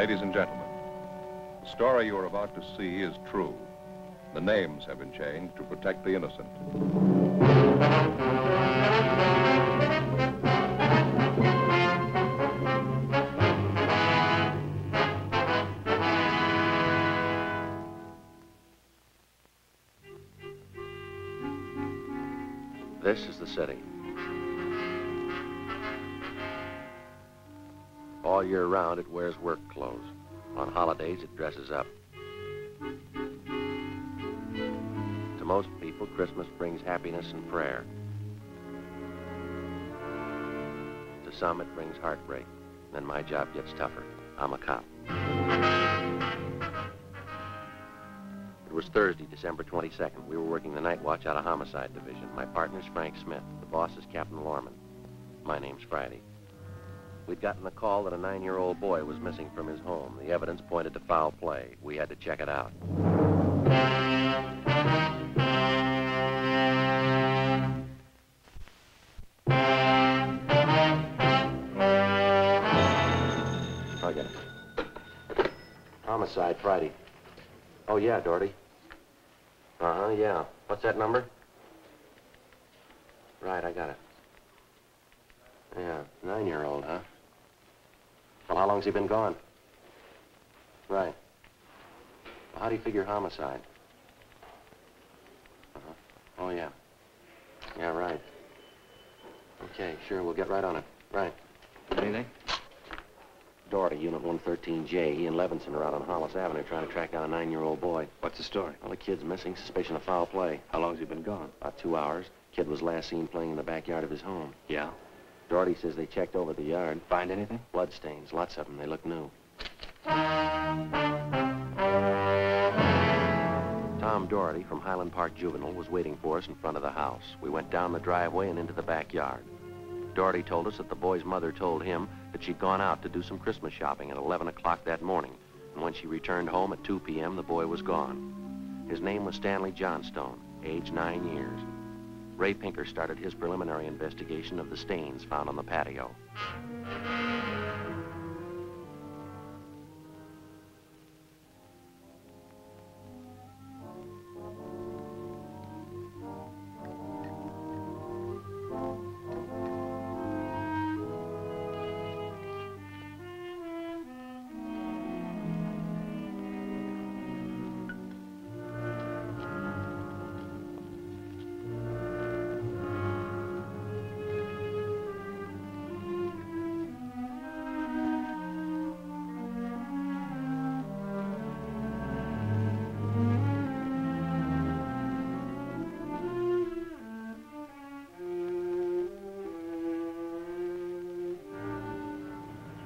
Ladies and gentlemen, the story you are about to see is true. The names have been changed to protect the innocent. This is the city. All year round, it wears work clothes. On holidays, it dresses up. To most people, Christmas brings happiness and prayer. To some, it brings heartbreak. Then my job gets tougher. I'm a cop. It was Thursday, December 22nd. We were working the night watch out of Homicide Division. My partner's Frank Smith. The boss is Captain Lorman. My name's Friday. We'd gotten a call that a 9-year-old boy was missing from his home. The evidence pointed to foul play. We had to check it out. Okay. Homicide, Friday. Oh, yeah, Doherty. Uh-huh, yeah. What's that number? Right, I got it. Yeah, 9-year-old, huh? Well, how long's he been gone? Right. Well, how do you figure homicide? Uh-huh. Oh, yeah. Yeah, right. Okay, sure, we'll get right on it. Right. Anything? Doherty, Unit 113J. He and Levinson are out on Hollis Avenue trying to track down a 9-year-old boy. What's the story? Well, the kid's missing, suspicion of foul play. How long's he been gone? About 2 hours. Kid was last seen playing in the backyard of his home. Yeah? Doherty says they checked over the yard. Find anything? Blood stains, lots of them. They look new. Tom Doherty from Highland Park Juvenile was waiting for us in front of the house. We went down the driveway and into the backyard. Doherty told us that the boy's mother told him that she'd gone out to do some Christmas shopping at 11 o'clock that morning. And when she returned home at 2 p.m., the boy was gone. His name was Stanley Johnstone, age 9 years. Ray Pinker started his preliminary investigation of the stains found on the patio.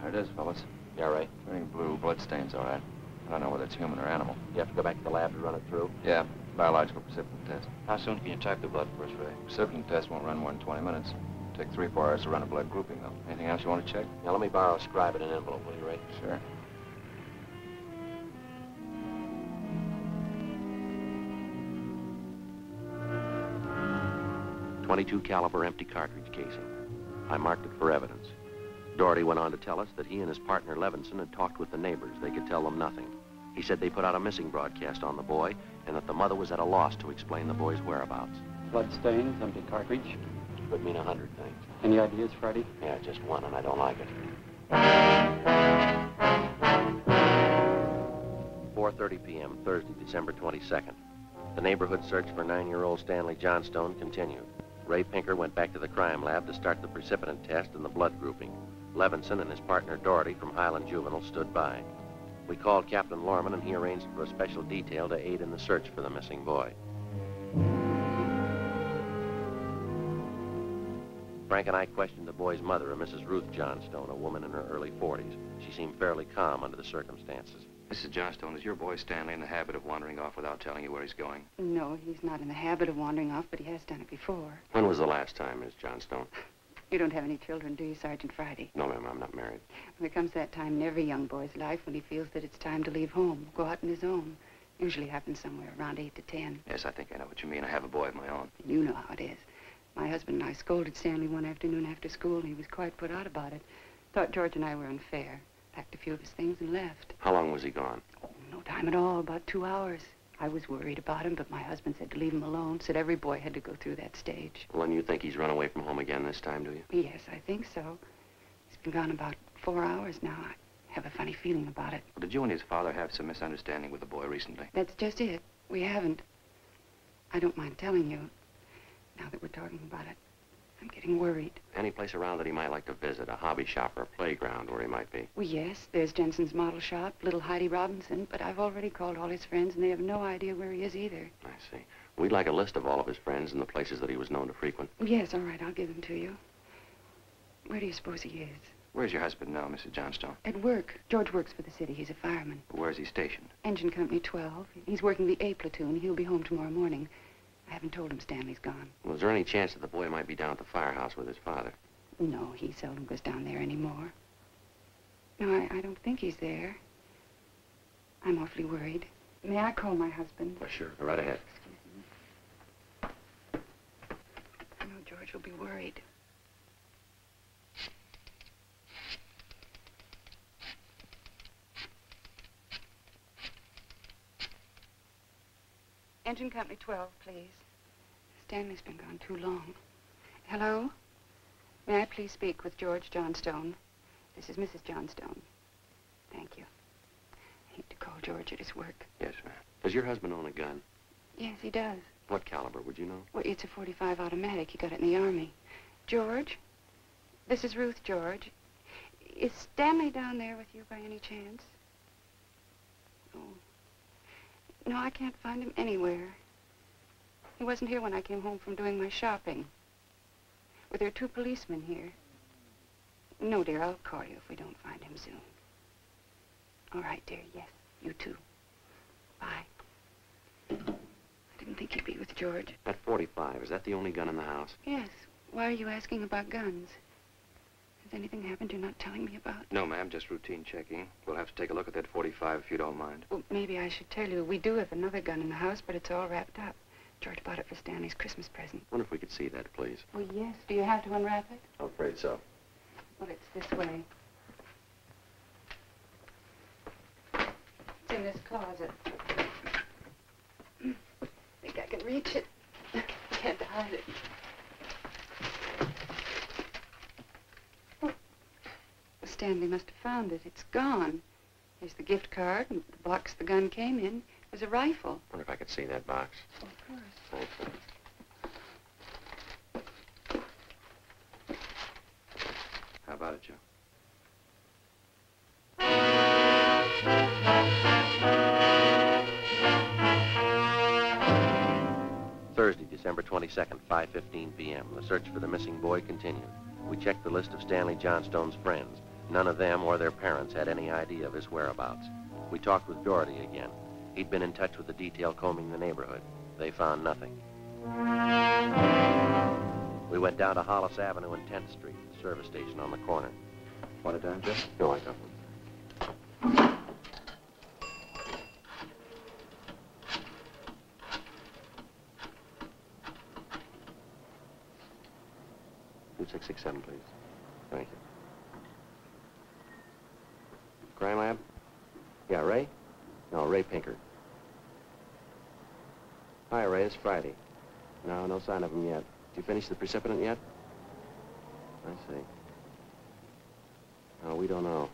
There it is, fellas. Yeah, Ray. Very blue, blood stains, all right. I don't know whether it's human or animal. You have to go back to the lab to run it through? Yeah, biological precipitin test. How soon can you type the blood for us, Ray? Precipitin test won't run more than 20 minutes. Take 3 or 4 hours to run a blood grouping, though. Anything else you want to check? Now, let me borrow a scribe and an envelope, will you, Ray? Sure. .22 caliber empty cartridge casing. I marked it for evidence. Doherty went on to tell us that he and his partner Levinson had talked with the neighbors. They could tell them nothing. He said they put out a missing broadcast on the boy and that the mother was at a loss to explain the boy's whereabouts. Blood stains, empty cartridge. Could mean 100 things. Any ideas, Freddie? Yeah, just one, and I don't like it. 4:30 p.m., Thursday, December 22nd. The neighborhood search for 9-year-old Stanley Johnstone continued. Ray Pinker went back to the crime lab to start the precipitin test and the blood grouping. Levinson and his partner Doherty from Highland Juvenile stood by. We called Captain Lorman, and he arranged for a special detail to aid in the search for the missing boy. Frank and I questioned the boy's mother, a Mrs. Ruth Johnstone, a woman in her early 40s. She seemed fairly calm under the circumstances. Mrs. Johnstone, is your boy Stanley in the habit of wandering off without telling you where he's going? No, he's not in the habit of wandering off, but he has done it before. When was the last time, Miss Johnstone? You don't have any children, do you, Sergeant Friday? No, ma'am, I'm not married. Well, there comes that time in every young boy's life when he feels that it's time to leave home, go out on his own. Usually happens somewhere around 8 to 10. Yes, I think I know what you mean. I have a boy of my own. You know how it is. My husband and I scolded Stanley one afternoon after school, and he was quite put out about it. Thought George and I were unfair. packed a few of his things and left. How long was he gone? Oh, no time at all, about 2 hours. I was worried about him, but my husband said to leave him alone, said every boy had to go through that stage. Well, and you think he's run away from home again this time, do you? Yes, I think so. He's been gone about 4 hours now. I have a funny feeling about it. Well, did you and his father have some misunderstanding with the boy recently? That's just it. We haven't. I don't mind telling you, now that we're talking about it. I'm getting worried. Any place around that he might like to visit, a hobby shop or a playground where he might be? Well, yes, there's Jensen's model shop, little Heidi Robinson, but I've already called all his friends, and they have no idea where he is either. I see. We'd like a list of all of his friends and the places that he was known to frequent. Yes, all right, I'll give them to you. Where do you suppose he is? Where's your husband now, Mrs. Johnstone? At work. George works for the city. He's a fireman. Where's he stationed? Engine Company 12. He's working the A platoon. He'll be home tomorrow morning. I haven't told him Stanley's gone. Well, is there any chance that the boy might be down at the firehouse with his father? No, he seldom goes down there anymore. No, I don't think he's there. I'm awfully worried. May I call my husband? Well, sure. Go right ahead. I know George will be worried. Engine Company 12, please. Stanley's been gone too long. Hello? May I please speak with George Johnstone? This is Mrs. Johnstone. Thank you. I hate to call George at his work. Yes, ma'am. Does your husband own a gun? Yes, he does. What caliber, would you know? Well, it's a .45 automatic. He got it in the Army. George? This is Ruth, George. Is Stanley down there with you by any chance? Oh. No, I can't find him anywhere. He wasn't here when I came home from doing my shopping. Well, there are 2 policemen here. No, dear, I'll call you if we don't find him soon. All right, dear, yes, you too. Bye. I didn't think you'd be with George. That .45, is that the only gun in the house? Yes. Why are you asking about guns? Has anything happened you're not telling me about? No, ma'am, just routine checking. We'll have to take a look at that .45 if you don't mind. Well, maybe I should tell you. We do have another gun in the house, but it's all wrapped up. George bought it for Stanley's Christmas present. Wonder if we could see that, please. Well, yes. Do you have to unwrap it? I'm afraid so. Well, it's this way. It's in this closet. Think I can reach it? Can't hide it. Oh. Stanley must have found it. It's gone. There's the gift card and the box the gun came in. It was a rifle. Wonder if I could see that box. Oh, of course. Thanks, sir. How about it, Joe? Thursday, December 22nd, 5:15 p.m. The search for the missing boy continued. We checked the list of Stanley Johnstone's friends. None of them or their parents had any idea of his whereabouts. We talked with Doherty again. He'd been in touch with the detail combing the neighborhood. They found nothing. We went down to Hollis Avenue and 10th Street, the service station on the corner. Want a dime, Joe? No, I got one. 2667, please. Thank you. Crime lab? Yeah, Ray? No, Ray Pinker. Hi, Ray, it's Friday. No sign of him yet. Did you finish the precipitant yet? I see. No, we don't know.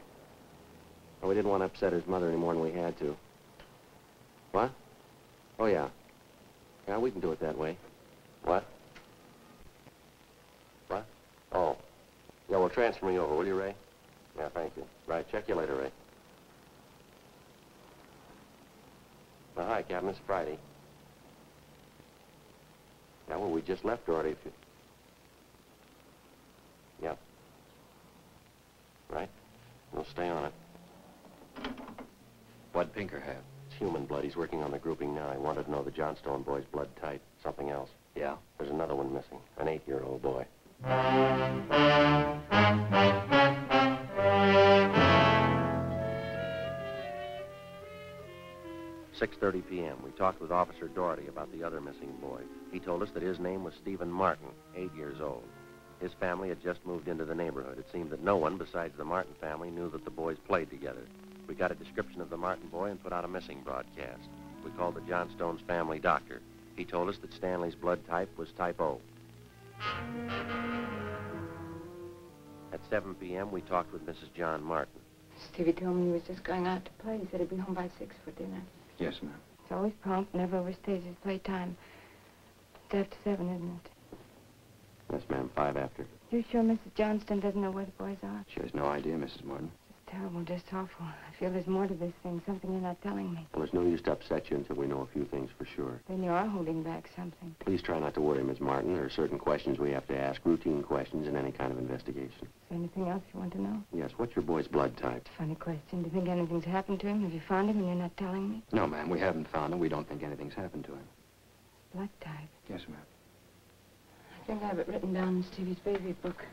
Well, we didn't want to upset his mother any more than we had to. What? Oh, yeah. Yeah, we can do it that way. What? What? Oh. Yeah, well, transfer me over, will you, Ray? Yeah, thank you. Right, check you later, Ray. Well, hi, Captain. It's Friday. Yeah, well, we just left Doherty. If you... Yeah. Right? We'll stay on it. What'd Pinker have? It's human blood. He's working on the grouping now. He wanted to know the Johnstone boy's blood type. Something else. Yeah? There's another one missing. An 8-year-old boy. 6:30 p.m. We talked with Officer Doherty about the other missing boy. He told us that his name was Stephen Martin, 8 years old. His family had just moved into the neighborhood. It seemed that no one besides the Martin family knew that the boys played together. We got a description of the Martin boy and put out a missing broadcast. We called the Johnstone's family doctor. He told us that Stanley's blood type was type O. At 7 p.m., we talked with Mrs. John Martin. Stevie told me he was just going out to play. He said he'd be home by 6 for dinner. Yes, ma'am. He's always prompt, never overstays his playtime. It's after 7, isn't it? Yes, ma'am, 5 after. You sure Mrs. Johnston doesn't know where the boys are? She has no idea, Mrs. Martin. It's terrible, just awful. I feel there's more to this thing, something you're not telling me. Well, there's no use to upset you until we know a few things for sure. Then you are holding back something. Please try not to worry, Miss Martin. There are certain questions we have to ask, routine questions in any kind of investigation. Is there anything else you want to know? Yes, what's your boy's blood type? Funny question. Do you think anything's happened to him? Have you found him and you're not telling me? No, ma'am, we haven't found him. We don't think anything's happened to him. Blood type. Yes, ma'am. I think I have it written down in Stevie's baby book.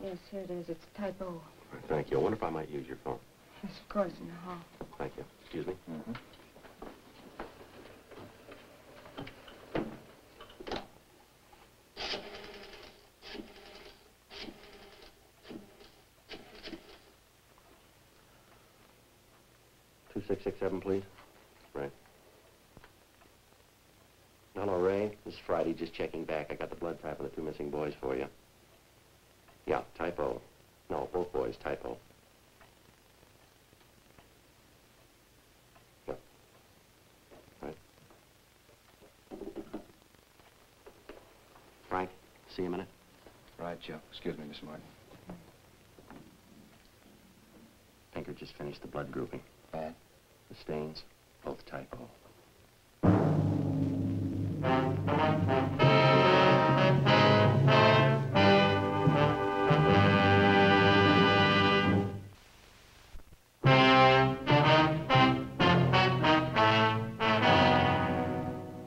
Yes, here it is. It's type O. Thank you. I wonder if I might use your phone. Yes, of course, in the hall. Thank you. Excuse me. Mm-hmm. Two 667, please. Right. Hello, Ray. This is Friday. Just checking back. I got the blood type of the 2 missing boys for you. Yeah, type O. No, both boys, type O. Yep. Right. Frank, see you a minute. Right, Joe. Excuse me, Miss Martin. Pinker just finished the blood grouping. Bad? The stains, both type O.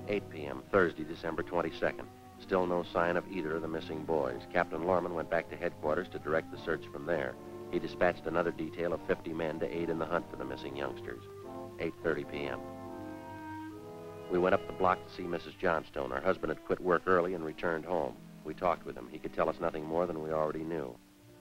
8 p.m., Thursday, December 22nd. Still no sign of either of the missing boys. Captain Lorman went back to headquarters to direct the search from there. He dispatched another detail of 50 men to aid in the hunt for the missing youngsters. 8:30 p.m. We went up the block to see Mrs. Johnstone. Her husband had quit work early and returned home. We talked with him. He could tell us nothing more than we already knew.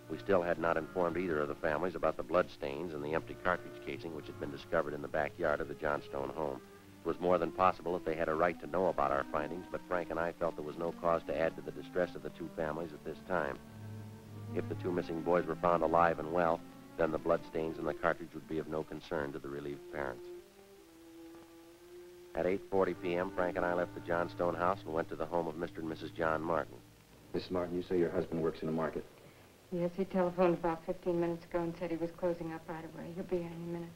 We still had not informed either of the families about the blood stains and the empty cartridge casing which had been discovered in the backyard of the Johnstone home. It was more than possible that they had a right to know about our findings, but Frank and I felt there was no cause to add to the distress of the 2 families at this time. If the 2 missing boys were found alive and well, then the blood stains in the cartridge would be of no concern to the relieved parents. At 8:40 p.m., Frank and I left the Johnstone house and went to the home of Mr. and Mrs. John Martin. Miss Martin, you say your husband works in the market. Yes, he telephoned about 15 minutes ago and said he was closing up right away. He'll be here any minute.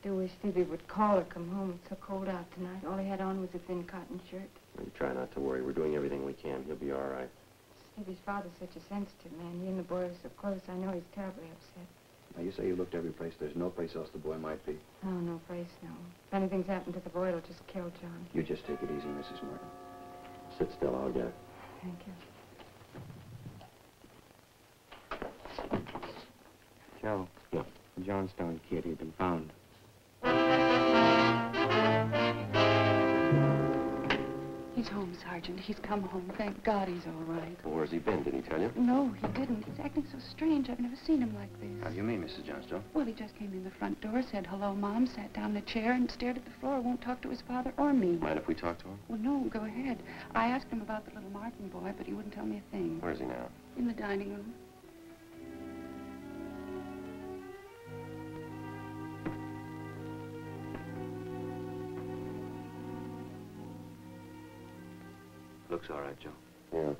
Do wish Stevie would call or come home. It's so cold out tonight. All he had on was a thin cotton shirt. You try not to worry. We're doing everything we can. He'll be all right. Stevie's father's such a sensitive man. He and the boy are so close. I know he's terribly upset. Now, you say you looked every place. There's no place else the boy might be. Oh, no place, no. If anything's happened to the boy, it'll just kill John. You just take it easy, Mrs. Martin. Sit still. I'll get it. Thank you. Joe. Yeah. The Johnstone kid, he'd been found. He's home, Sergeant. He's come home. Thank God he's all right. Well, where's he been? Did he tell you? No, he didn't. He's acting so strange. I've never seen him like this. How do you mean, Mrs. Johnstone? Well, he just came in the front door, said hello, Mom, sat down in a chair and stared at the floor. Won't talk to his father or me. Mind if we talk to him? Well, no, go ahead. I asked him about the little Martin boy, but he wouldn't tell me a thing. Where's he now? In the dining room. Looks all right, Joe. Yeah.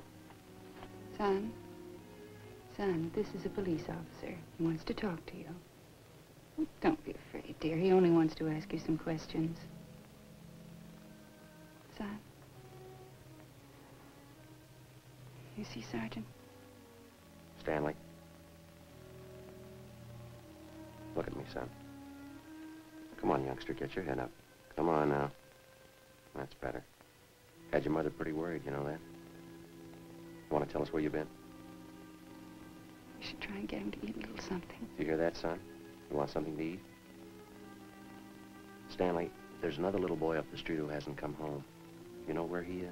Son, this is a police officer. He wants to talk to you. Don't be afraid, dear. He only wants to ask you some questions. Son. You see, Sergeant? Stanley. Look at me, son. Come on, youngster, get your head up. Come on now. That's better. Had your mother pretty worried, you know that? Want to tell us where you've been? You should try and get him to eat a little something. You hear that, son? You want something to eat? Stanley, There's another little boy up the street who hasn't come home. You know where he is?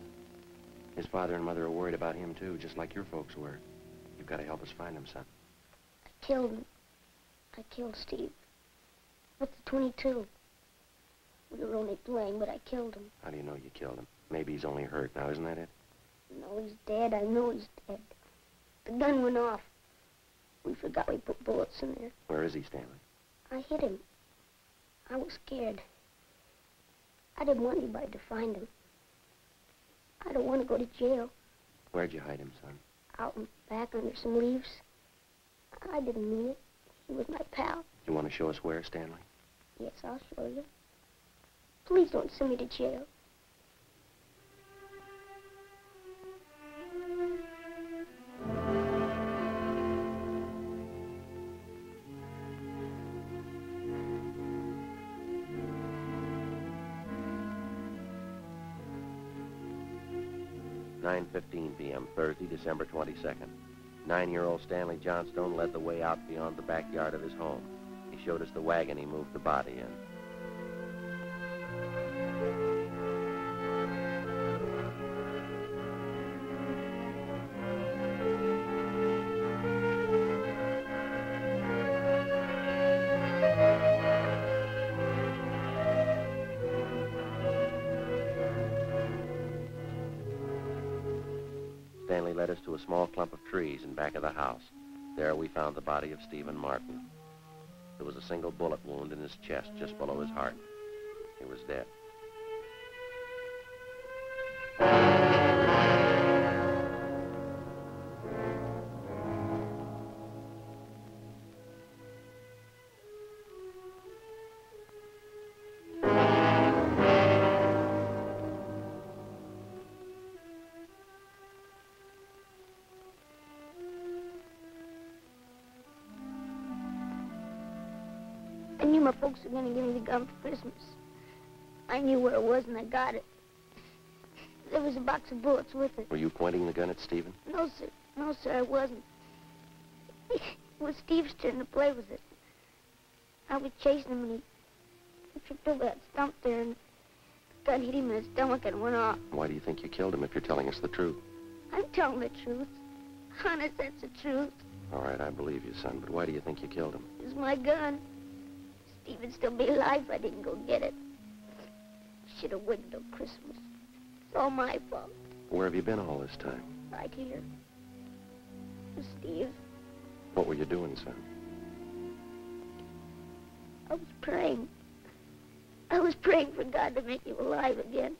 His father and mother are worried about him, too, just like your folks were. You've got to help us find him, son. I killed him. I killed Steve. With the 22. We were only playing, but I killed him. How do you know you killed him? Maybe he's only hurt now, isn't that it? No, he's dead. I know he's dead. The gun went off. We forgot we put bullets in there. Where is he, Stanley? I hit him. I was scared. I didn't want anybody to find him. I don't want to go to jail. Where'd you hide him, son? Out and back under some leaves. I didn't mean it. He was my pal. You want to show us where, Stanley? Yes, I'll show you. Please don't send me to jail. (9:15 p.m., Thursday, December 22nd. 9-year-old Stanley Johnstone led the way out beyond the backyard of his home. He showed us the wagon he moved the body in. Stanley led us to a small clump of trees in back of the house. There we found the body of Stephen Martin. There was a single bullet wound in his chest just below his heart. He was dead. I knew my folks were going to give me the gun for Christmas. I knew where it was and I got it. There was a box of bullets with it. Were you pointing the gun at Stephen? No, sir. No, sir, I wasn't. It was Steve's turn to play with it. I was chasing him and he tripped over that stump there and the gun hit him in his stomach and went off. Why do you think you killed him if you're telling us the truth? I'm telling the truth. Honest, that's the truth. All right, I believe you, son, but why do you think you killed him? It was my gun. Steve'd still be alive if I didn't go get it. Should have waited till Christmas. It's all my fault. Where have you been all this time? Right here. With Steve. What were you doing, son? I was praying. I was praying for God to make you alive again.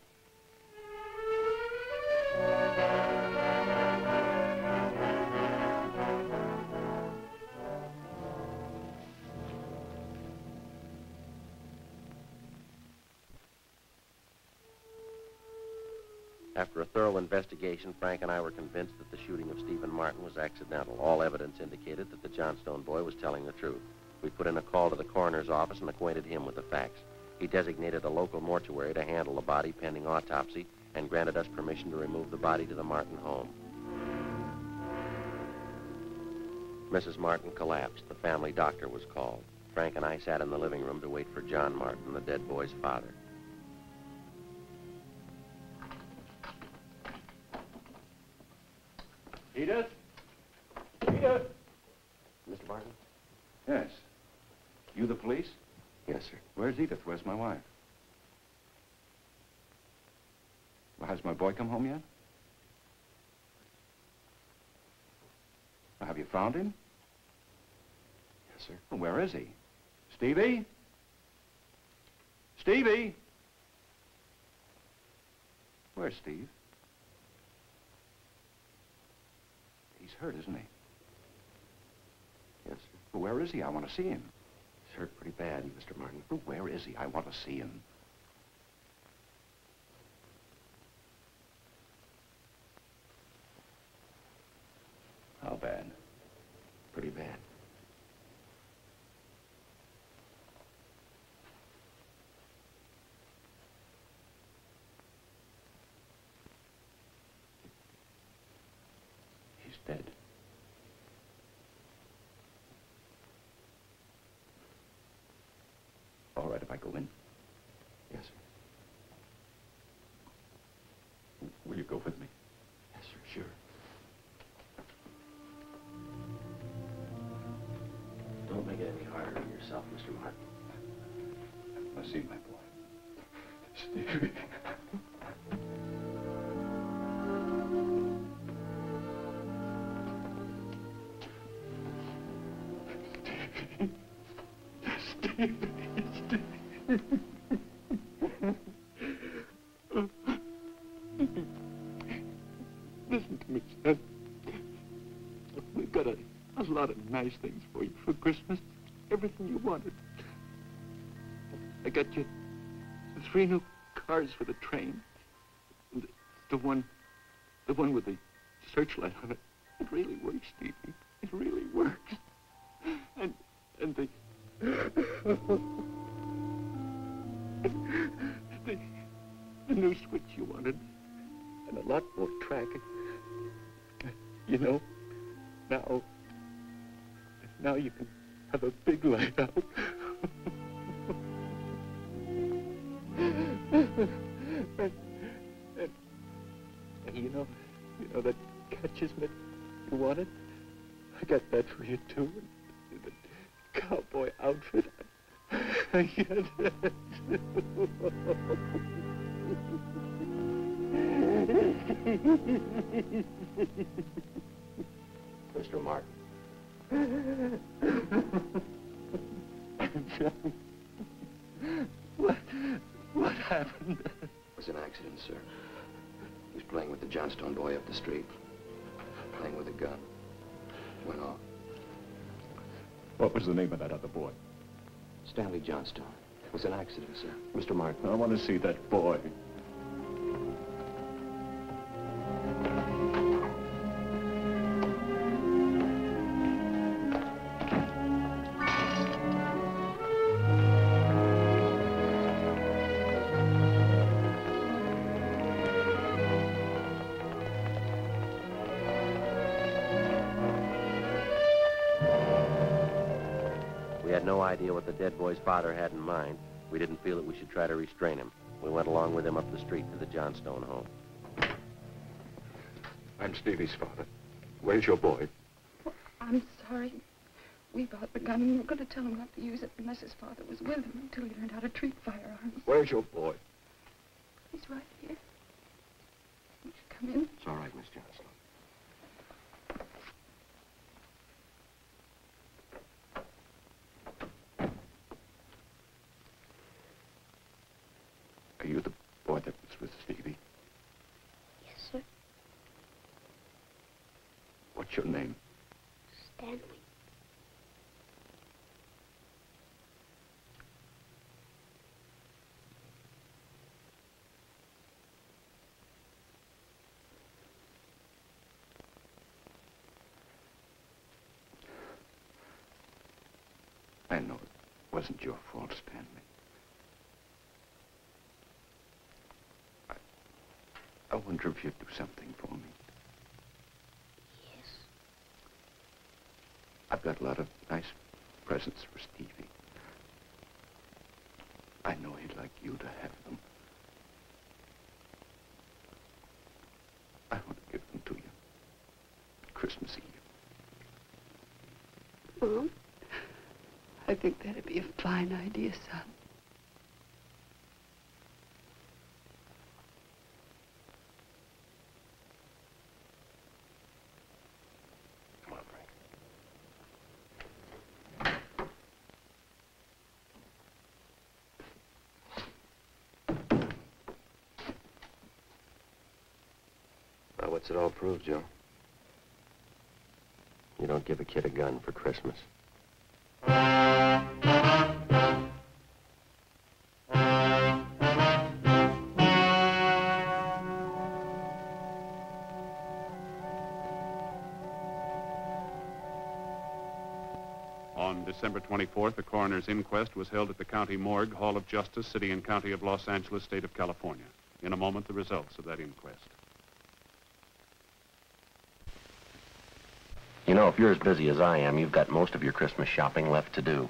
After a thorough investigation, Frank and I were convinced that the shooting of Stephen Martin was accidental. All evidence indicated that the Johnstone boy was telling the truth. We put in a call to the coroner's office and acquainted him with the facts. He designated a local mortuary to handle the body pending autopsy and granted us permission to remove the body to the Martin home. Mrs. Martin collapsed. The family doctor was called. Frank and I sat in the living room to wait for John Martin, the dead boy's father. Edith? Edith? Mr. Martin? Yes. You the police? Yes, sir. Where's Edith? Where's my wife? Well, has my boy come home yet? Well, have you found him? Yes, sir. Well, where is he? Stevie? Stevie? Where's Steve? He's hurt, isn't he? Yes, sir. Well, where is he? I want to see him. He's hurt pretty bad, Mr. Martin. Well, where is he? I want to see him. How bad? Pretty bad. He's dead. All right, if I go in? Yes, sir. see my boy. Stevie. Listen to me, son. We've got a lot of nice things for you for Christmas. Everything you wanted. I got you the 3 new cars for the train. The one with the searchlight on it. It really works, Stevie. It really works. And the the new switch you wanted, and a lot more track. You know, now you can have a big light out. and you know that catcher's mitt you wanted? I got that for you too. The cowboy outfit. I get it. Mr. Martin. What happened? It was an accident, sir. He was playing with the Johnstone boy up the street. Playing with a gun. Went off. What was the name of that other boy? Stanley Johnstone. It was an accident, sir. Mr. Martin. I want to see that boy. We had no idea what the dead boy's father had in mind. We didn't feel that we should try to restrain him. We went along with him up the street to the Johnstone home. I'm Stevie's father. Where's your boy? Oh, I'm sorry. We bought the gun and we were going to tell him not to use it unless his father was with him until he learned how to treat firearms. Where's your boy? He's right here. Won't you come in? It's all right, Miss Johnstone. Are you the boy that was with Stevie? Yes, sir. What's your name? Stanley. I know it wasn't your fault, Stanley. I wonder if you'd do something for me. Yes. I've got a lot of nice presents for Stevie. I know he'd like you to have them. I want to give them to you. Christmas Eve. Mom, I think that'd be a fine idea, son. Come on, Frank. Well, what's it all prove, Joe? You don't give a kid a gun for Christmas. On December 24th, a coroner's inquest was held at the County Morgue, Hall of Justice, City and County of Los Angeles, State of California. In a moment, the results of that inquest. You know, if you're as busy as I am, you've got most of your Christmas shopping left to do.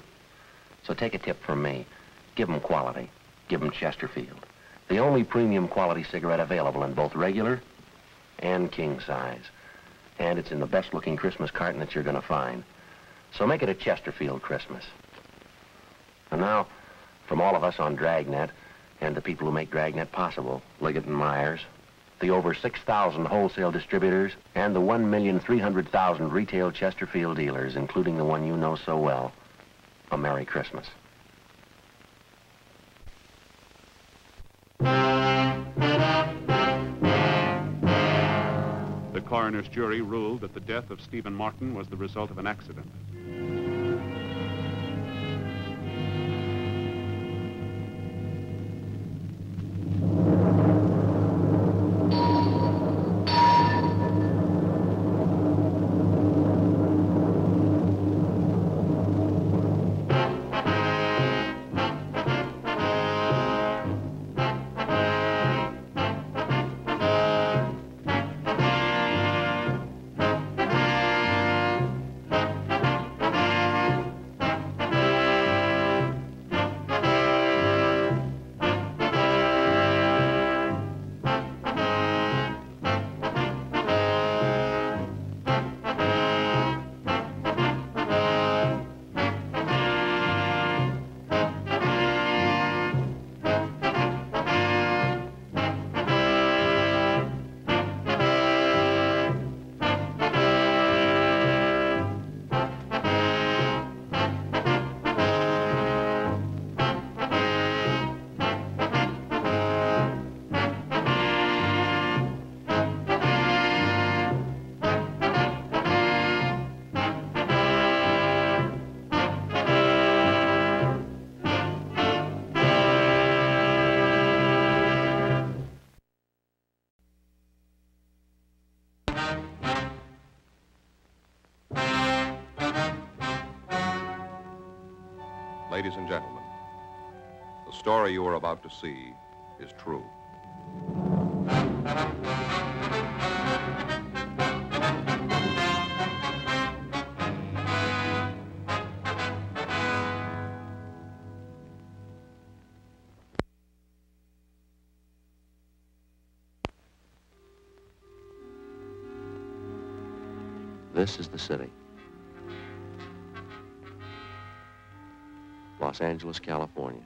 So take a tip from me. Give them quality. Give them Chesterfield. The only premium quality cigarette available in both regular and king size. And it's in the best looking Christmas carton that you're going to find. So make it a Chesterfield Christmas. And now, From all of us on Dragnet and the people who make Dragnet possible, Liggett and Myers, the over 6,000 wholesale distributors, and the 1,300,000 retail Chesterfield dealers, including the one you know so well, a Merry Christmas. The coroner's jury ruled that the death of Stephen Martin was the result of an accident. Ladies and gentlemen, the story you are about to see is true. This is the city. Los Angeles, California.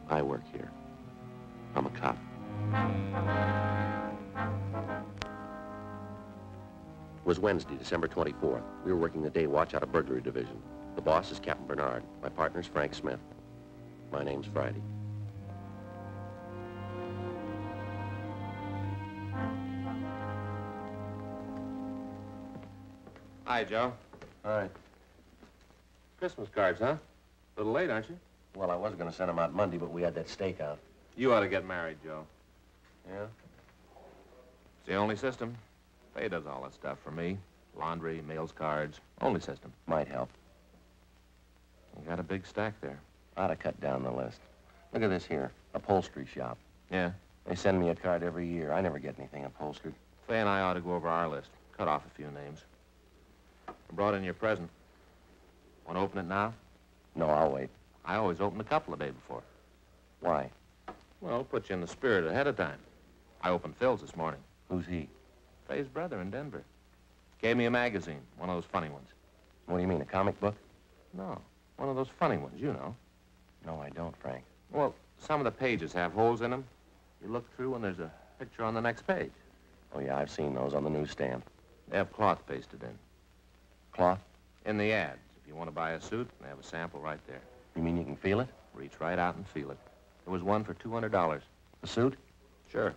I work here. I'm a cop. It was Wednesday, December 24th. We were working the day watch out of burglary division. The boss is Captain Bernard. My partner's Frank Smith. My name's Friday. Hi, Joe. Hi. Christmas cards, huh? A little late, aren't you? Well, I was going to send them out Monday, but we had that stakeout. You ought to get married, Joe. Yeah? It's the only system. Faye does all that stuff for me. Laundry, mails, cards. Only system. Might help. You got a big stack there. Ought to cut down the list. Look at this here. Upholstery shop. Yeah? They send me a card every year. I never get anything upholstered. Faye and I ought to go over our list. Cut off a few names. I brought in your present. Want to open it now? No, I'll wait. I always open a couple a day before. Why? Well, put you in the spirit ahead of time. I opened Phil's this morning. Who's he? Faye's brother in Denver. Gave me a magazine, one of those funny ones. What do you mean, a comic book? No, one of those funny ones, you know. No, I don't, Frank. Well, some of the pages have holes in them. You look through and there's a picture on the next page. Oh, yeah, I've seen those on the newsstand. They have cloth pasted in. Cloth? In the ads. If you want to buy a suit, they have a sample right there. You mean you can feel it? Reach right out and feel it. There was one for $200. The suit? Sure.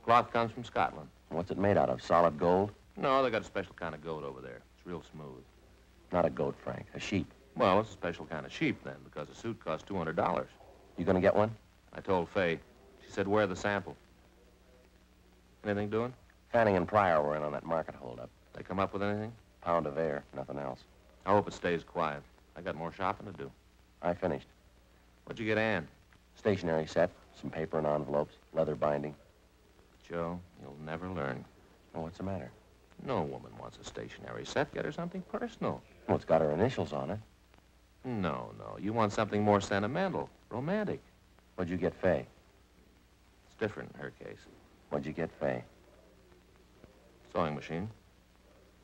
Cloth comes from Scotland. What's it made out of? Solid gold? No, they got a special kind of goat over there. It's real smooth. Not a goat, Frank. A sheep. Well, it's a special kind of sheep, then, because a suit costs $200. You gonna get one? I told Faye. She said, wear the sample. Anything doing? Fanning and Pryor were in on that market holdup. They come up with anything? Pound of air, nothing else. I hope it stays quiet. I got more shopping to do. I finished. What'd you get Ann? Stationery set, some paper and envelopes, leather binding. Joe, you'll never learn. Oh, what's the matter? No woman wants a stationery set. Get her something personal. Well, it's got her initials on it. No. You want something more sentimental, romantic. What'd you get Faye? It's different in her case. What'd you get Faye? Sewing machine.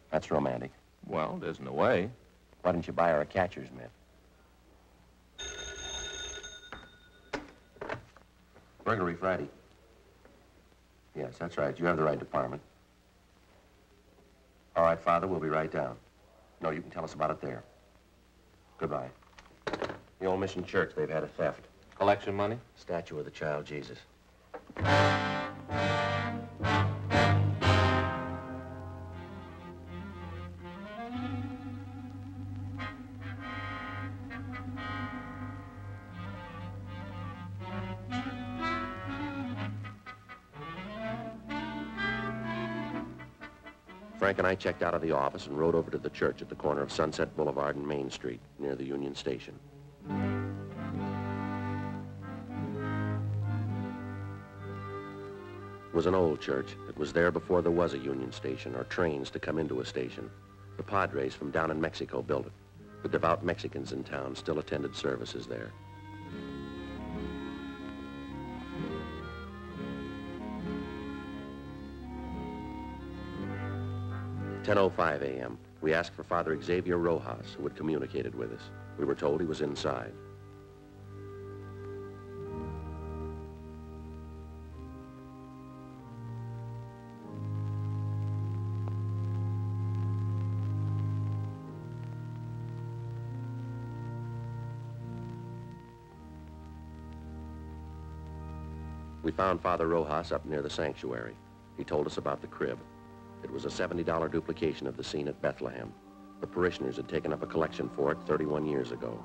That's romantic. Well, it isn't a way. Why didn't you buy her a catcher's mitt? Burglary Friday. Yes, that's right. You have the right department. All right, Father, we'll be right down. No, you can tell us about it there. Goodbye. The old mission church, they've had a theft. Collection money? Statue of the child Jesus. Frank and I checked out of the office and rode over to the church at the corner of Sunset Boulevard and Main Street, near the Union Station. It was an old church. It was there before there was a Union Station or trains to come into a station. The Padres from down in Mexico built it. The devout Mexicans in town still attended services there. 10:05 a.m. We asked for Father Xavier Rojas, who had communicated with us. We were told he was inside. We found Father Rojas up near the sanctuary. He told us about the crib. It was a $70 duplication of the scene at Bethlehem. The parishioners had taken up a collection for it 31 years ago.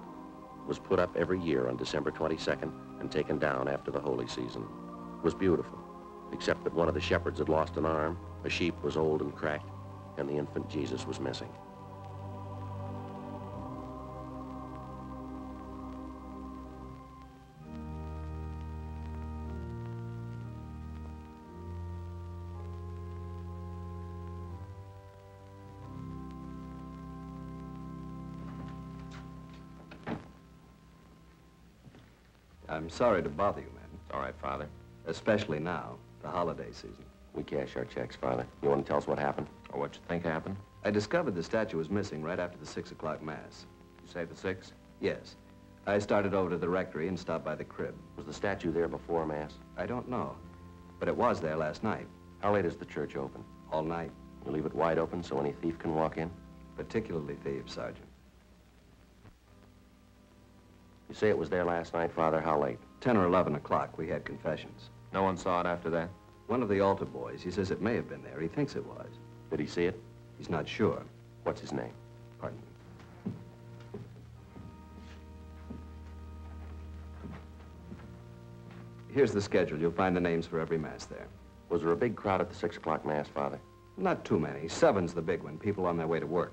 It was put up every year on December 22nd and taken down after the holy season. It was beautiful, except that one of the shepherds had lost an arm, a sheep was old and cracked, and the infant Jesus was missing. I'm sorry to bother you, man. It's all right, Father. Especially now, the holiday season. We cash our checks, Father. You want to tell us what happened? Or what you think happened? I discovered the statue was missing right after the 6 o'clock Mass. You say the 6? Yes. I started over to the rectory and stopped by the crib. Was the statue there before Mass? I don't know, but it was there last night. How late is the church open? All night. You leave it wide open so any thief can walk in? Particularly thieves, Sergeant. You say it was there last night, Father. How late? 10 or 11 o'clock. We had confessions. No one saw it after that? One of the altar boys, he says it may have been there. He thinks it was. Did he see it? He's not sure. What's his name? Pardon me. Here's the schedule. You'll find the names for every Mass there. Was there a big crowd at the 6 o'clock Mass, Father? Not too many. 7's the big one. People on their way to work.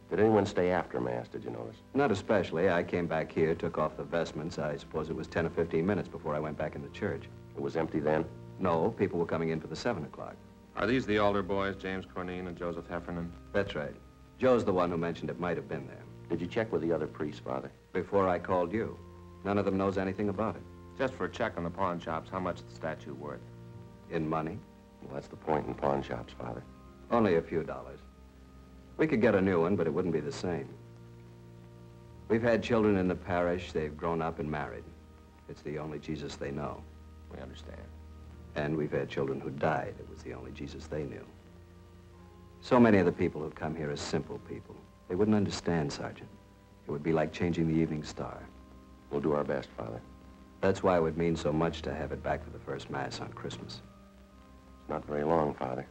Did anyone stay after Mass, did you notice? Not especially. I came back here, took off the vestments. I suppose it was 10 or 15 minutes before I went back in the church. It was empty then? No, people were coming in for the 7 o'clock. Are these the altar boys, James Cornine and Joseph Heffernan? That's right. Joe's the one who mentioned it might have been there. Did you check with the other priests, Father? Before I called you. None of them knows anything about it. Just for a check on the pawn shops, how much is the statue worth? In money? Well, that's the point in pawn shops, Father. Only a few dollars. We could get a new one, but it wouldn't be the same. We've had children in the parish. They've grown up and married. It's the only Jesus they know. We understand. And we've had children who died. It was the only Jesus they knew. So many of the people who've come here are simple people. They wouldn't understand, Sergeant. It would be like changing the evening star. We'll do our best, Father. That's why it would mean so much to have it back for the first Mass on Christmas. It's not very long, Father.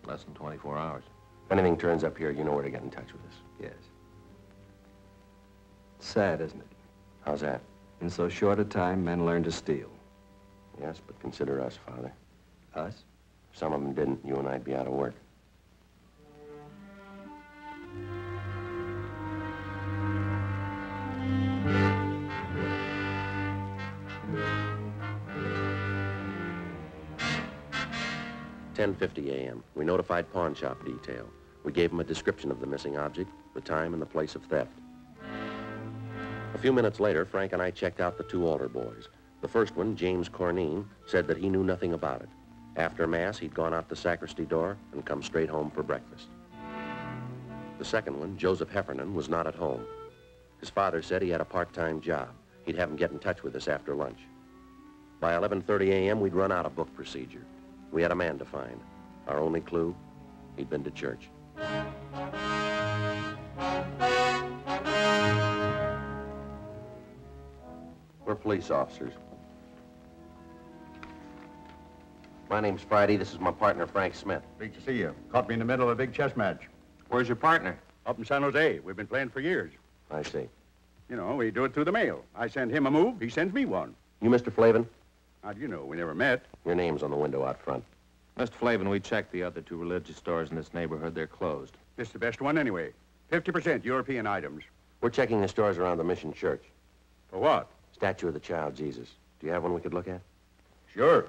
Less than 24 hours. If anything turns up here, you know where to get in touch with us. Yes. It's sad, isn't it? How's that? In so short a time, men learn to steal. Yes, but consider us, Father. Us? If some of them didn't, you and I'd be out of work. "10:50 a.m. We notified pawn shop detail. We gave them a description of the missing object, the time and the place of theft. A few minutes later, Frank and I checked out the 2 altar boys. The first one, James Cornine, said that he knew nothing about it. After Mass, he'd gone out the sacristy door and come straight home for breakfast. The second one, Joseph Heffernan, was not at home. His father said he had a part-time job. He'd have him get in touch with us after lunch. By 11:30 a.m., we'd run out of book procedure. We had a man to find. Our only clue, he'd been to church. We're police officers. My name's Friday. This is my partner, Frank Smith. Pleased to see you. Caught me in the middle of a big chess match. Where's your partner? Up in San Jose. We've been playing for years. I see. You know, we do it through the mail. I send him a move, he sends me one. You Mr. Flavin? How do you know? We never met. Your name's on the window out front. Mr. Flavin, we checked the other 2 religious stores in this neighborhood. They're closed. This is the best one anyway. 50% European items. We're checking the stores around the Mission Church. For what? Statue of the Child Jesus. Do you have one we could look at? Sure.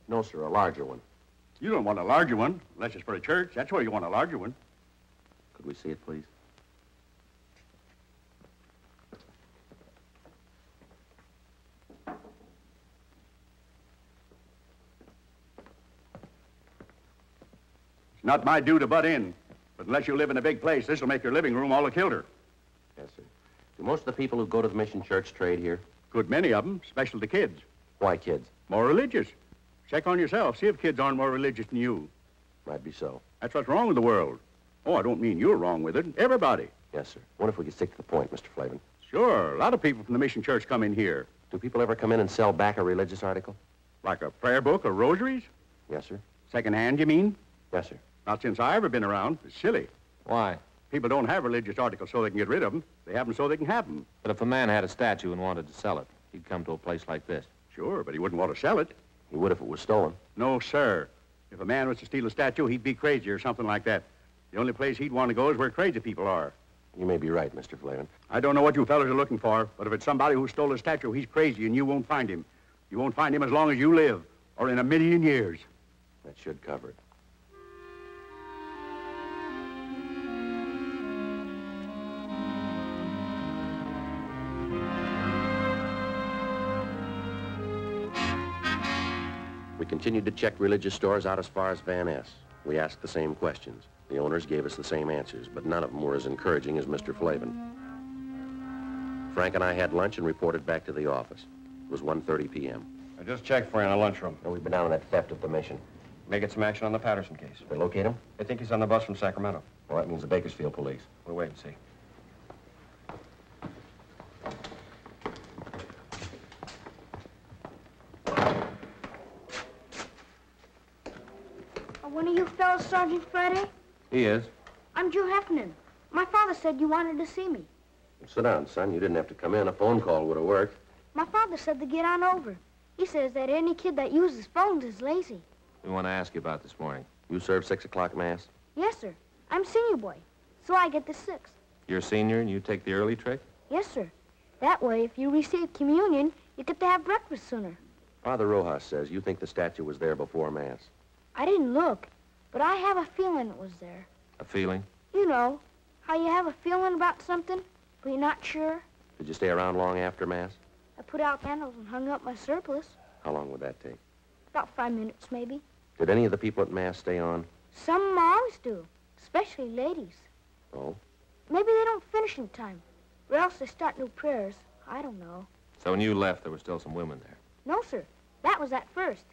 No, sir, a larger one. You don't want a larger one, unless it's for a church. That's where you want a larger one. Could we see it, please? It's not my due to butt in. But unless you live in a big place, this will make your living room all the kilter. Yes, sir. Do most of the people who go to the Mission Church trade here? Good many of them, especially the kids. Why kids? More religious. Check on yourself. See if kids aren't more religious than you. Might be so. That's what's wrong with the world. Oh, I don't mean you're wrong with it. Everybody. Yes, sir. What if we could stick to the point, Mr. Flavin? Sure. A lot of people from the Mission Church come in here. Do people ever come in and sell back a religious article? Like a prayer book or rosaries? Yes, sir. Second-hand, you mean? Yes, sir. Not since I ever been around. It's silly. Why? People don't have religious articles so they can get rid of them. They have them so they can have them. But if a man had a statue and wanted to sell it, he'd come to a place like this. Sure, but he wouldn't want to sell it. He would if it was stolen. No, sir. If a man was to steal a statue, he'd be crazy or something like that. The only place he'd want to go is where crazy people are. You may be right, Mr. Flavin. I don't know what you fellas are looking for, but if it's somebody who stole a statue, he's crazy and you won't find him. You won't find him as long as you live, or in 1,000,000 years. That should cover it. We continued to check religious stores out as far as Van Ness. We asked the same questions. The owners gave us the same answers, but none of them were as encouraging as Mr. Flavin. Frank and I had lunch and reported back to the office. It was 1:30 p.m. I just checked for you in a lunchroom. And we've been down on that theft at the Mission. May get some action on the Patterson case. They locate him? I think he's on the bus from Sacramento. Well, that means the Bakersfield police. We'll wait and see. One of you fellas, Sergeant Friday? He is. I'm Joe Heffernan. My father said you wanted to see me. Well, sit down, son. You didn't have to come in. A phone call would have worked. My father said to get on over. He says that any kid that uses phones is lazy. We want to ask you about this morning. You serve 6 o'clock Mass? Yes, sir. I'm senior boy, so I get the 6th. You're a senior and you take the early trick? Yes, sir. That way, if you receive communion, you get to have breakfast sooner. Father Rojas says you think the statue was there before Mass. I didn't look, but I have a feeling it was there. A feeling? You know, how you have a feeling about something, but you're not sure. Did you stay around long after Mass? I put out candles and hung up my surplice. How long would that take? About 5 minutes, maybe. Did any of the people at Mass stay on? Some always do, especially ladies. Oh? Maybe they don't finish in time, or else they start new prayers. I don't know. So when you left, there were still some women there? No, sir. That was at first.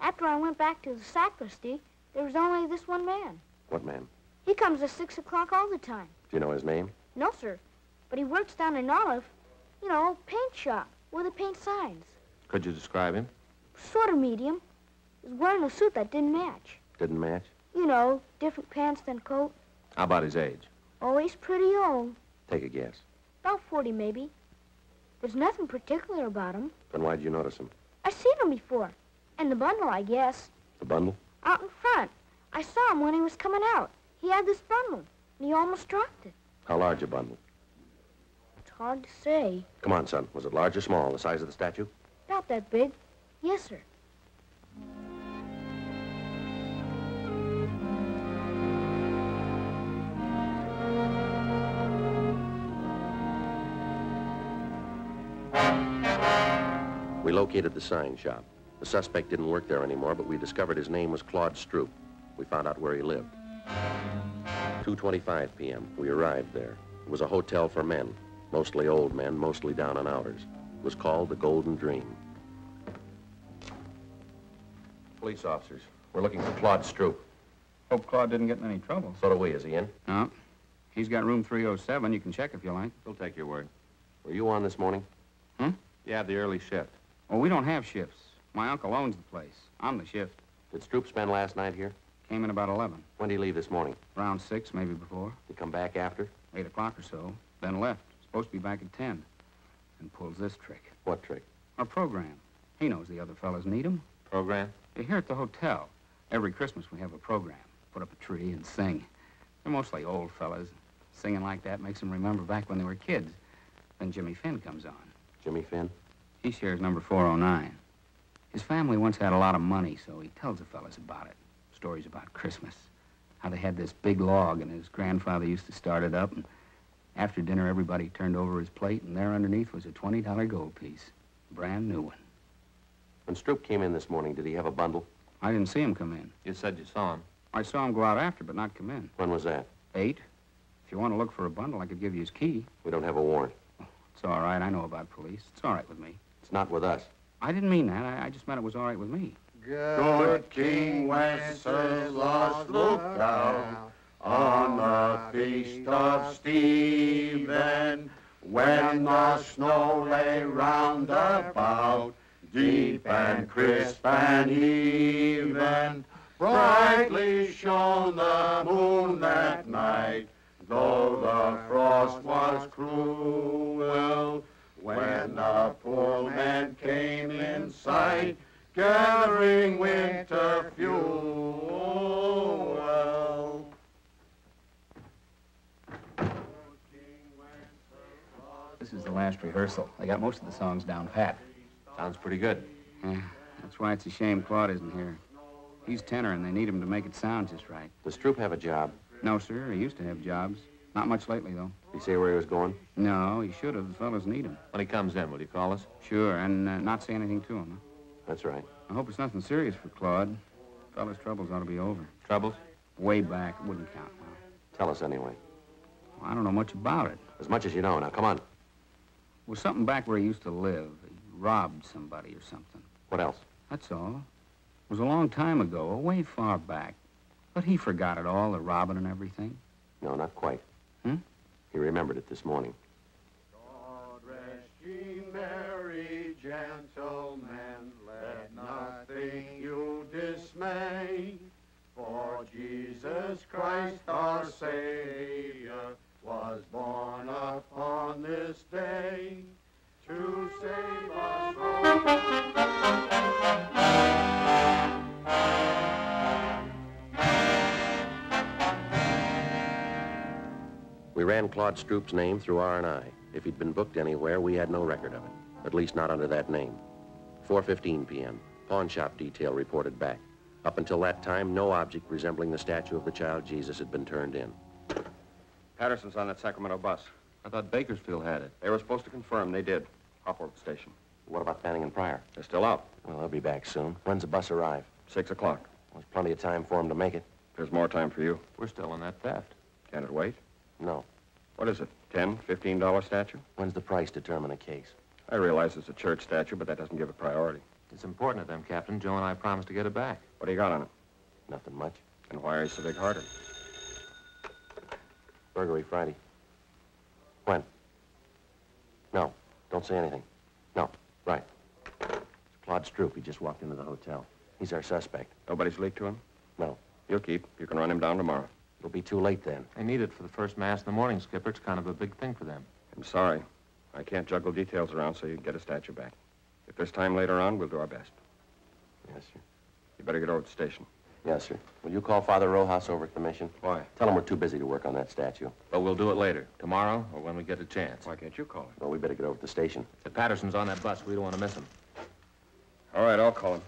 After I went back to the sacristy, there was only this one man. What man? He comes at 6 o'clock all the time. Do you know his name? No, sir. But he works down in Olive, you know, paint shop, where they paint signs. Could you describe him? Sort of medium. He was wearing a suit that didn't match. Didn't match? You know, different pants than coat. How about his age? Oh, he's pretty old. Take a guess. About 40, maybe. There's nothing particular about him. Then why'd you notice him? I've seen him before. And the bundle, I guess. The bundle? Out in front. I saw him when he was coming out. He had this bundle, and he almost dropped it. How large a bundle? It's hard to say. Come on, son. Was it large or small, the size of the statue? About that big. Yes, sir. We located the sign shop. The suspect didn't work there anymore, but we discovered his name was Claude Stroop. We found out where he lived. 2:25 p.m. We arrived there. It was a hotel for men, mostly old men, mostly down and outers. It was called the Golden Dream. Police officers. We're looking for Claude Stroop. Hope Claude didn't get in any trouble. So do we. Is he in? No. He's got room 307. You can check if you like. We'll take your word. Were you on this morning? Yeah, the early shift. Well, we don't have shifts. My uncle owns the place. I'm the shift. Did Stroop spend last night here? Came in about 11. When did he leave this morning? Around 6, maybe before. Did he come back after? 8 o'clock or so. Then left. Supposed to be back at 10. And pulls this trick. What trick? Our program. He knows the other fellas need him. Program? Here at the hotel. Every Christmas we have a program. Put up a tree and sing. They're mostly old fellas. Singing like that makes them remember back when they were kids. Then Jimmy Finn comes on. Jimmy Finn? He shares number 409. His family once had a lot of money, so he tells the fellas about it. Stories about Christmas. How they had this big log, and his grandfather used to start it up, and after dinner, everybody turned over his plate, and there underneath was a $20 gold piece. Brand new one. When Stroop came in this morning, did he have a bundle? I didn't see him come in. You said you saw him. I saw him go out after, but not come in. When was that? 8. If you want to look for a bundle, I could give you his key. We don't have a warrant. It's all right. I know about police. It's all right with me. It's not with us. I didn't mean that. I just meant it was all right with me. Good King Wenceslas looked out on the feast of Stephen, when the snow lay round about, deep and crisp and even. Brightly shone the moon that night, though the frost was cruel. When the poor men came in sight, gathering winter fuel. This is the last rehearsal. I got most of the songs down pat. Sounds pretty good. Yeah, that's why it's a shame Claude isn't here. He's tenor, and they need him to make it sound just right. Does Stroop have a job? No, sir. He used to have jobs. Not much lately, though. Did he say where he was going? No, he should have. The fellas need him. When he comes in, will you call us? Sure, and not say anything to him, huh? That's right. I hope it's nothing serious for Claude. Fella's troubles ought to be over. Troubles? Way back. It wouldn't count now. Tell us anyway. Well, I don't know much about it. As much as you know. Now, come on. It was something back where he used to live. He robbed somebody or something. What else? That's all. It was a long time ago, way far back. But he forgot it all, the robbing and everything. No, not quite. He remembered it this morning. God rest ye merry gentlemen, let nothing you dismay, for Jesus Christ our Savior was born upon this day to save us all. We ran Claude Stroop's name through R&I. If he'd been booked anywhere, we had no record of it. At least not under that name. 4:15 p.m. Pawn shop detail reported back. Up until that time, no object resembling the statue of the child Jesus had been turned in. Patterson's on that Sacramento bus. I thought Bakersfield had it. They were supposed to confirm. They did. Hop over to the station. What about Fanning and Pryor? They're still out. Well, they'll be back soon. When's the bus arrive? 6 o'clock. There's plenty of time for them to make it. There's more time for you. We're still in that theft. Can it wait? No. What is it, $10, $15 statue? When's the price determine a case? I realize it's a church statue, but that doesn't give it priority. It's important to them, Captain. Joe and I promised to get it back. What do you got on it? Nothing much. And why are you so big-hearted? Burglary Friday. When? No. Don't say anything. No. Right. It's Claude Stroop. He just walked into the hotel. He's our suspect. Nobody's leaked to him? No. You'll keep. You can run him down tomorrow. It'll be too late then. They need it for the first mass in the morning, Skipper. It's kind of a big thing for them. I'm sorry. I can't juggle details around so you can get a statue back. If there's time later on, we'll do our best. Yes, sir. You better get over to the station. Yes, sir. Will you call Father Rojas over at the mission? Why? Tell him we're too busy to work on that statue. But we'll do it later. Tomorrow or when we get a chance. Why can't you call him? Well, we better get over to the station. If Patterson's on that bus, we don't want to miss him. All right, I'll call him.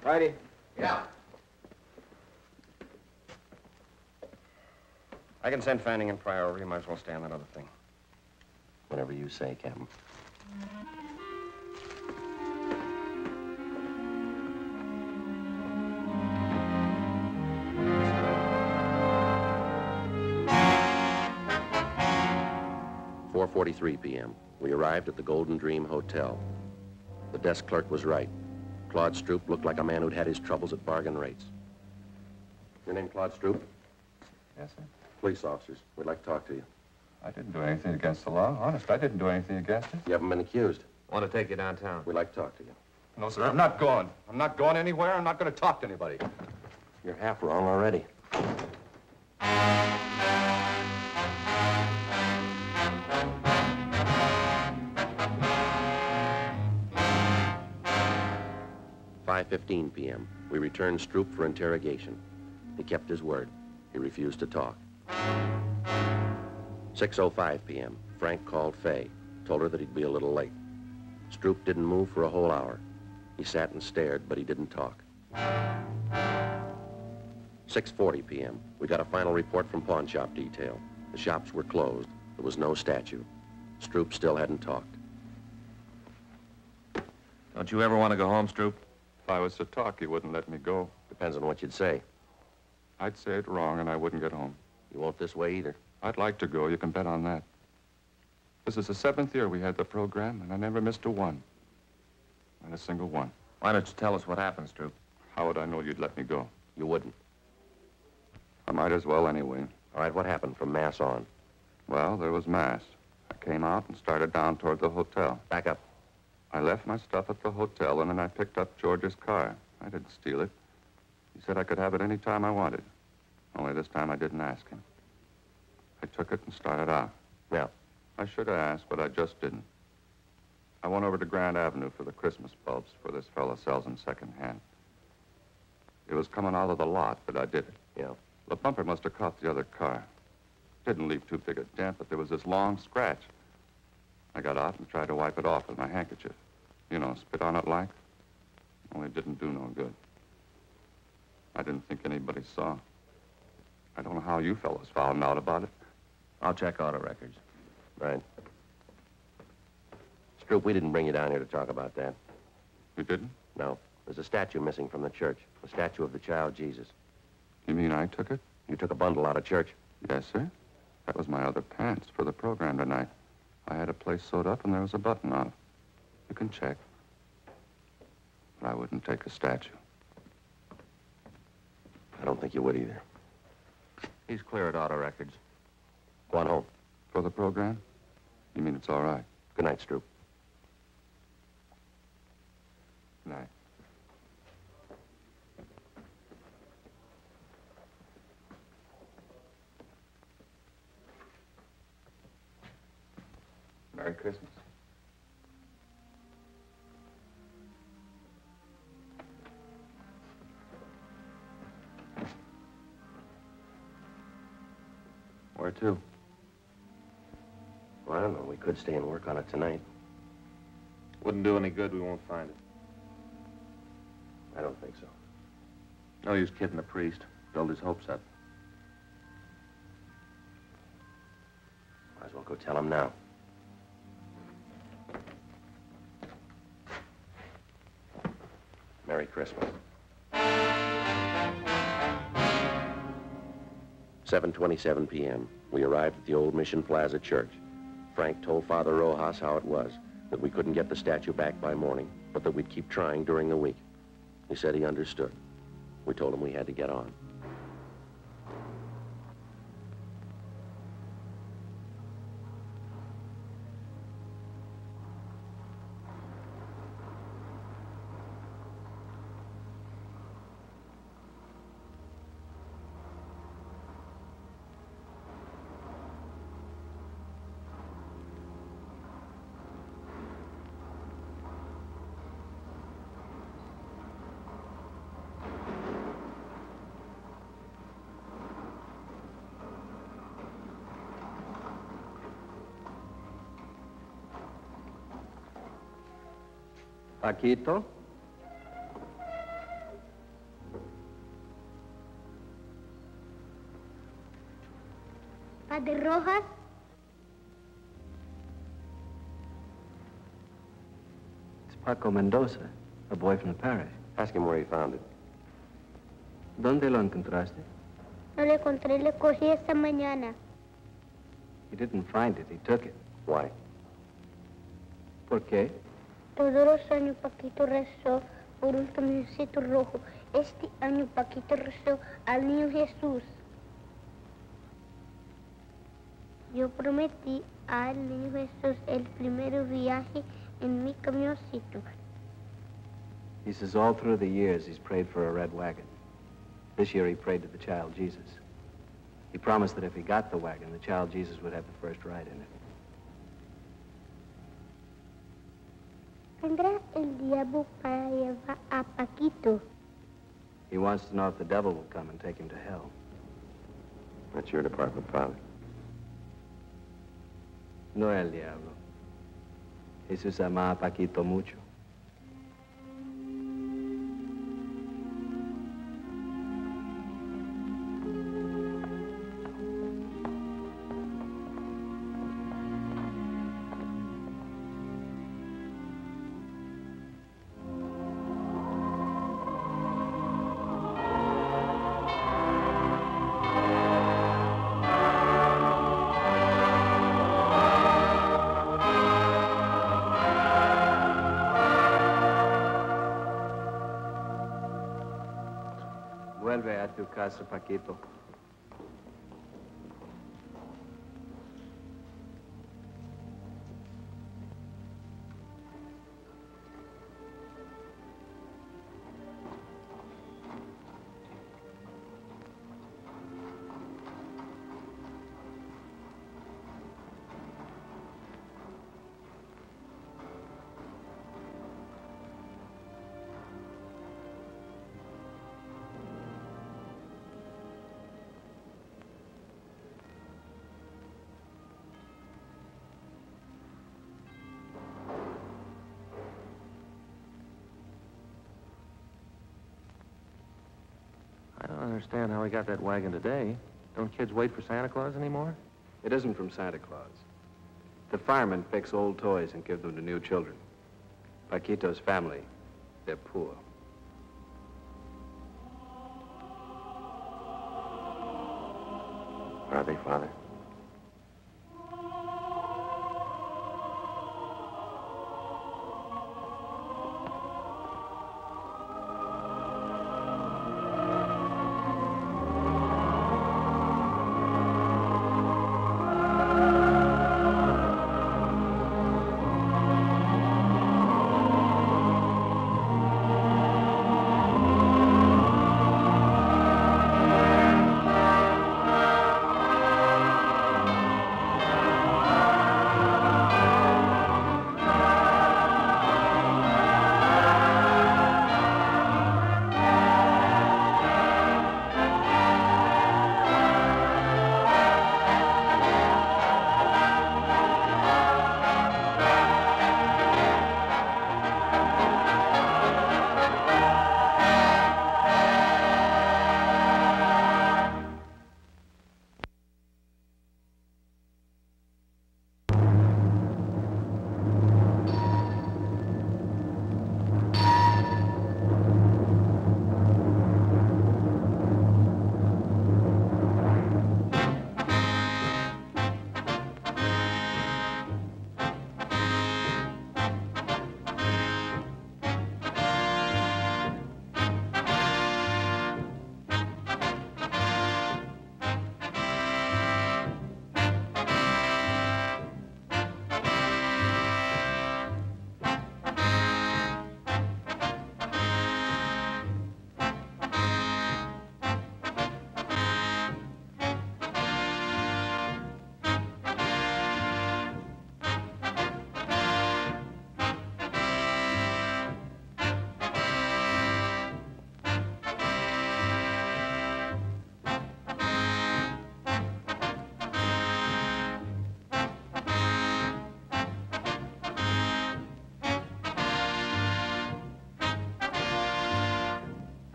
Friday. Yeah. I can send Fanning and Pryor over. You might as well stay on that other thing. Whatever you say, Captain. 4:43 p.m. We arrived at the Golden Dream Hotel. The desk clerk was right. Claude Stroop looked like a man who'd had his troubles at bargain rates. Your name Claude Stroop? Yes, sir? Police officers. We'd like to talk to you. I didn't do anything against the law. Honest, I didn't do anything against it. You haven't been accused. Want to take you downtown. We'd like to talk to you. No, sir, I'm not going. I'm not going anywhere. I'm not going to talk to anybody. You're half wrong already. "5:15 p.m. We returned Stroop for interrogation. He kept his word. He refused to talk. 6:05 p.m. Frank called Fay, told her that he'd be a little late. Stroop didn't move for a whole hour. He sat and stared, but he didn't talk. 6:40 p.m. We got a final report from pawn shop detail. The shops were closed. There was no statue. Stroop still hadn't talked. Don't you ever want to go home, Stroop? If I was to talk, he wouldn't let me go. Depends on what you'd say. I'd say it wrong, and I wouldn't get home. You won't this way either. I'd like to go. You can bet on that. This is the 7th year we had the program, and I never missed a one. Not a single one. Why don't you tell us what happened, Stroop? How would I know you'd let me go? You wouldn't. I might as well anyway. All right, what happened from Mass on? Well, there was Mass. I came out and started down toward the hotel. Back up. I left my stuff at the hotel, and then I picked up George's car. I didn't steal it. He said I could have it any time I wanted. Only this time I didn't ask him. I took it and started out. Yeah. I should have asked, but I just didn't. I went over to Grand Avenue for the Christmas bulbs, for this fella sells them secondhand. It was coming out of the lot that I did it. Yeah. The bumper must have caught the other car. Didn't leave too big a dent, but there was this long scratch. I got out and tried to wipe it off with my handkerchief. You know, spit on it like. Only it didn't do no good. I didn't think anybody saw. I don't know how you fellas found out about it. I'll check auto records. Right. Stroop, we didn't bring you down here to talk about that. You didn't? No. There's a statue missing from the church. A statue of the child Jesus. You mean I took it? You took a bundle out of church? Yes, sir. That was my other pants for the program tonight. I had a place sewed up and there was a button on it. You can check. But I wouldn't take a statue. I don't think you would either. He's clear at auto records. Go on home. For the program? You mean it's all right? Good night, Stroop. Good night. Merry Christmas. Where to? Well, I don't know. We could stay and work on it tonight. Wouldn't do any good. We won't find it. I don't think so. No use kidding the priest. Build his hopes up. Might as well go tell him now. Merry Christmas. 7:27 p.m. We arrived at the old Mission Plaza Church. Frank told Father Rojas how it was, that we couldn't get the statue back by morning, but that we'd keep trying during the week. He said he understood. We told him we had to get on. Paquito? Padre Rojas? It's Paco Mendoza, a boy from the parish. Ask him where he found it. ¿Dónde lo encontraste? No lo encontré, le cogí esta mañana. He didn't find it, he took it. Why? ¿Por qué? Todos los años Paquito rezó por un camioncito rojo. Este año Paquito rezó al niño Jesús. Yo prometí al niño Jesús el primer viaje en mi camioncito. He says all through the years he's prayed for a red wagon. This year he prayed to the child Jesus. He promised that if he got the wagon, the child Jesus would have the first ride in it. ¿Vendrá el diablo para llevar a Paquito? He wants to know if the devil will come and take him to hell. That's your department, Father. No el diablo. Jesús ama a Paquito mucho. Vuelve a tu casa, Paquito. I don't understand how he got that wagon today. Don't kids wait for Santa Claus anymore? It isn't from Santa Claus. The firemen fix old toys and give them to new children. Paquito's family, they're poor. Are they, Father?